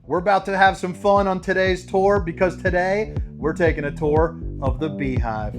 We're about to have some fun on today's tour because today we're taking a tour of the Beehive.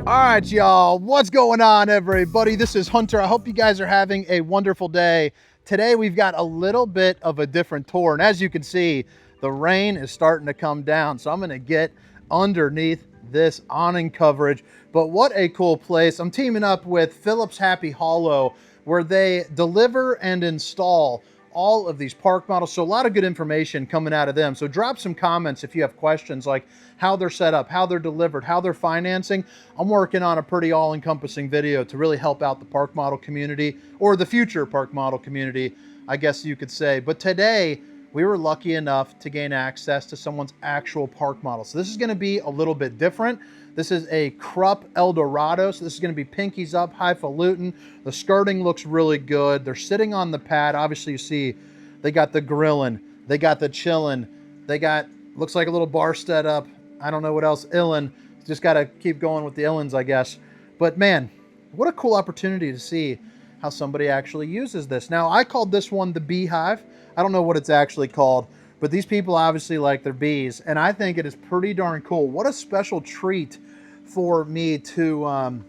All right, y'all, what's going on, everybody? This is Hunter. I hope you guys are having a wonderful day. Today, we've got a little bit of a different tour, and as you can see, the rain is starting to come down, so I'm gonna get underneath this awning coverage. But what a cool place. I'm teaming up with Phillips Happy Hollow, where they deliver and install all of these park models. So a lot of good information coming out of them. So drop some comments if you have questions like how they're set up, how they're delivered, how they're financing. I'm working on a pretty all-encompassing video to really help out the park model community, or the future park model community, I guess you could say. But today, we were lucky enough to gain access to someone's actual park model. So this is gonna be a little bit different. This is a Kropf Eldorado. So this is gonna be pinkies up, highfalutin. The skirting looks really good. They're sitting on the pad. Obviously you see, they got the grilling, they got the chilling, they got, looks like a little bar set up. I don't know what else, Illin. Just gotta keep going with the Illins, I guess. But man, what a cool opportunity to see how somebody actually uses this. Now, I called this one the Beehive. I don't know what it's actually called, but these people obviously like their bees, and I think it is pretty darn cool. What a special treat for me to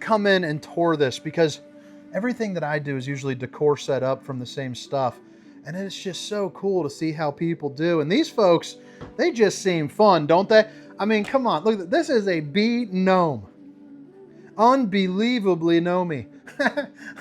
come in and tour this, because everything that I do is usually decor set up from the same stuff, and it's just so cool to see how people do. And these folks, they just seem fun, don't they? I mean, come on, look, this is a bee gnome. Unbelievably gnomey.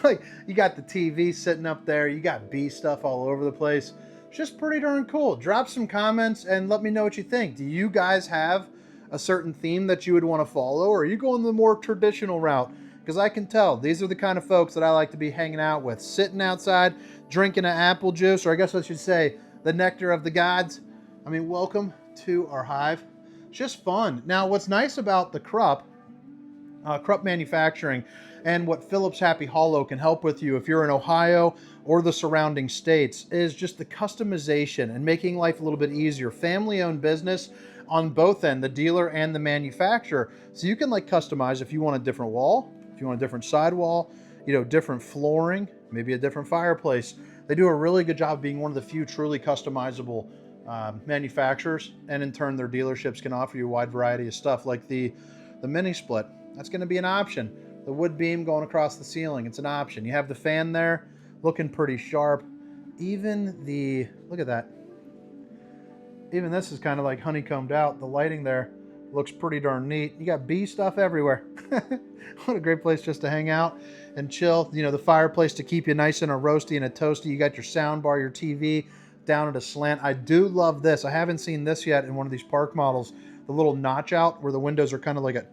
Like, you got the TV sitting up there, you got bee stuff all over the place. It's just pretty darn cool. Drop some comments and let me know what you think. Do you guys have a certain theme that you would want to follow, or are you going the more traditional route? Because I can tell these are the kind of folks that I like to be hanging out with, sitting outside, drinking an apple juice, or I guess I should say the nectar of the gods. I mean, welcome to our hive. It's just fun. Now, what's nice about the Kropf manufacturing and what Phillips Happy Hollow can help with you if you're in Ohio or the surrounding states is just the customization and making life a little bit easier. Family-owned business on both end, the dealer and the manufacturer. So you can like customize if you want a different wall, if you want a different sidewall, you know, different flooring, maybe a different fireplace. They do a really good job of being one of the few truly customizable manufacturers, and in turn their dealerships can offer you a wide variety of stuff like the mini split. That's going to be an option. The wood beam going across the ceiling, it's an option. You have the fan there looking pretty sharp. Even the, look at that, even this is kind of like honeycombed out. The lighting there looks pretty darn neat. You got bee stuff everywhere. What a great place just to hang out and chill. You know, the fireplace to keep you nice and a roasty and a toasty. You got your sound bar, your TV down at a slant. I do love this. I haven't seen this yet in one of these park models. The little notch out where the windows are kind of like a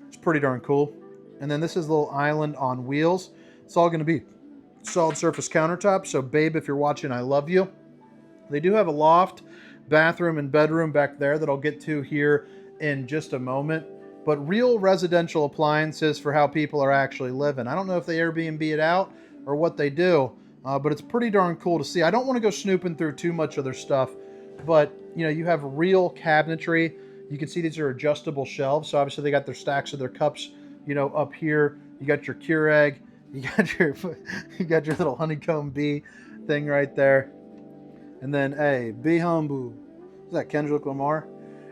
it's pretty darn cool. And then this is a little island on wheels. It's all going to be solid surface countertop. So babe, if you're watching, I love you. They do have a loft, bathroom, and bedroom back there that I'll get to here in just a moment. But real residential appliances for how people are actually living. I don't know if they Airbnb it out or what they do, but it's pretty darn cool to see. I don't want to go snooping through too much of their stuff, but you know, you have real cabinetry. You can see these are adjustable shelves. So obviously they got their stacks of their cups, you know, up here. You got your Keurig, you got your little honeycomb bee thing right there. And then A, be humble. Is that Kendrick Lamar?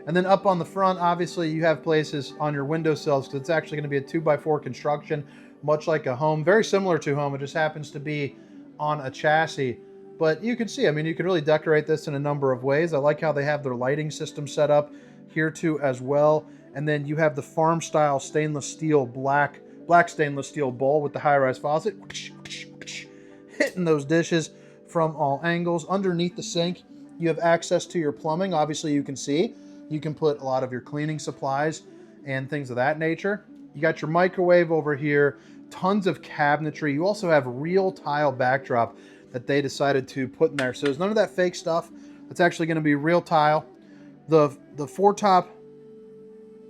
And then up on the front, obviously you have places on your windowsills because it's actually going to be a 2x4 construction, much like a home. Very similar to a home. It just happens to be on a chassis. But you can see, I mean, you can really decorate this in a number of ways. I like how they have their lighting system set up here too as well. And then you have the farm style stainless steel black stainless steel bowl with the high-rise faucet. Hitting those dishes from all angles. Underneath the sink, you have access to your plumbing. Obviously, you can see. You can put a lot of your cleaning supplies and things of that nature. You got your microwave over here. Tons of cabinetry. You also have real tile backdrop that they decided to put in there. So there's none of that fake stuff. It's actually going to be real tile. The four-top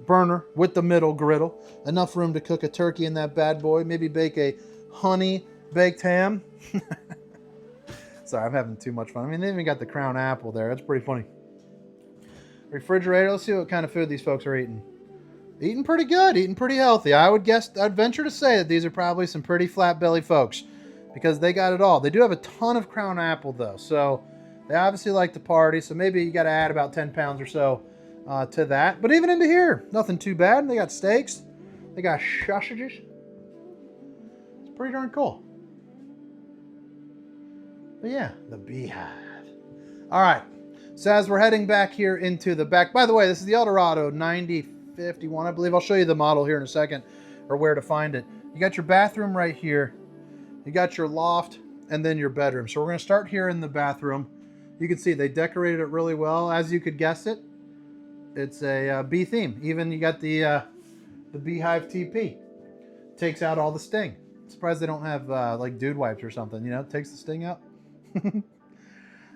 burner with the middle griddle. Enough room to cook a turkey in that bad boy. Maybe bake a honey baked ham. Sorry, I'm having too much fun. I mean, they even got the crown apple there. That's pretty funny. Refrigerator. Let's see what kind of food these folks are eating. Eating pretty good. Eating pretty healthy. I'd venture to say that these are probably some pretty flat-belly folks because they got it all. They do have a ton of crown apple, though. So they obviously like to party. So maybe you got to add about 10 pounds or so to that. But even into here, nothing too bad. They got steaks. They got sausages. It's pretty darn cool. But yeah, the Beehive. All right. So as we're heading back here into the back, by the way, this is the Eldorado 9051, I believe. I'll show you the model here in a second, or where to find it. You got your bathroom right here. You got your loft, and then your bedroom. So we're going to start here in the bathroom. You can see they decorated it really well. As you could guess it, it's a bee theme. Even you got the Beehive TP. Takes out all the sting. Surprised they don't have like dude wipes or something, you know, takes the sting out. You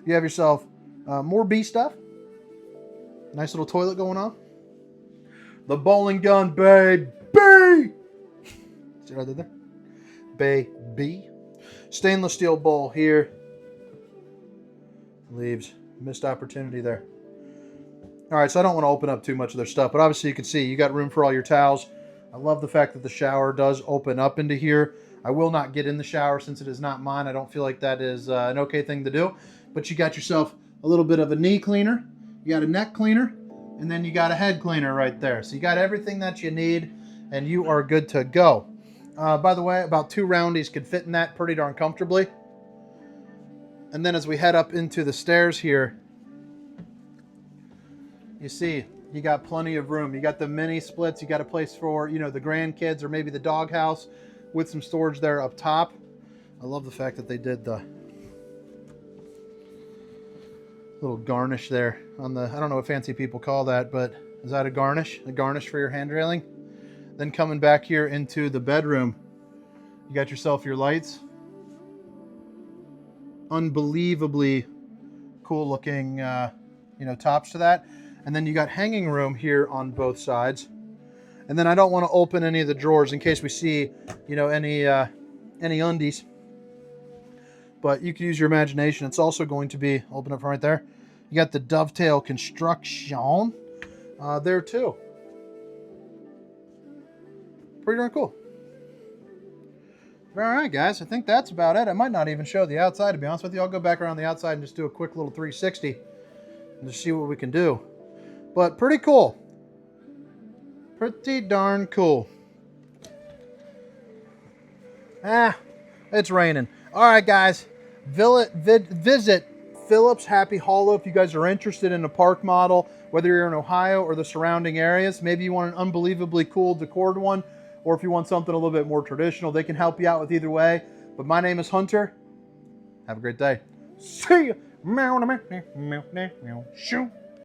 have yourself more bee stuff. Nice little toilet going on. The bowling gun, baby. See what I did there? Baby. Stainless steel bowl here. Leaves. Missed opportunity there. All right, so I don't want to open up too much of their stuff, but obviously you can see you got room for all your towels. I love the fact that the shower does open up into here. I will not get in the shower since it is not mine. I don't feel like that is an okay thing to do. But you got yourself a little bit of a knee cleaner. You got a neck cleaner. And then you got a head cleaner right there. So you got everything that you need. And you are good to go. By the way, about 2 roundies could fit in that pretty darn comfortably. And then as we head up into the stairs here, you see you got plenty of room. You got the mini splits. You got a place for, you know, the grandkids or maybe the doghouse with some storage there up top. I love the fact that they did the little garnish there on the, I don't know what fancy people call that, but is that a garnish? A garnish for your hand railing? Then coming back here into the bedroom, you got yourself your lights. Unbelievably cool looking, you know, tops to that. And then you got hanging room here on both sides. And then I don't want to open any of the drawers in case we see, you know, any undies. But you can use your imagination. It's also going to be, open up right there. You got the dovetail construction there too. Pretty darn cool. All right, guys. I think that's about it. I might not even show the outside, to be honest with you. I'll go back around the outside and just do a quick little 360 and just see what we can do. But pretty cool. Pretty darn cool. It's raining. All right, guys. Visit Phillips Happy Hollow if you guys are interested in a park model, whether you're in Ohio or the surrounding areas. Maybe you want an unbelievably cool decored one, or if you want something a little bit more traditional, they can help you out with either way. But my name is Hunter. Have a great day. See you. Shoot.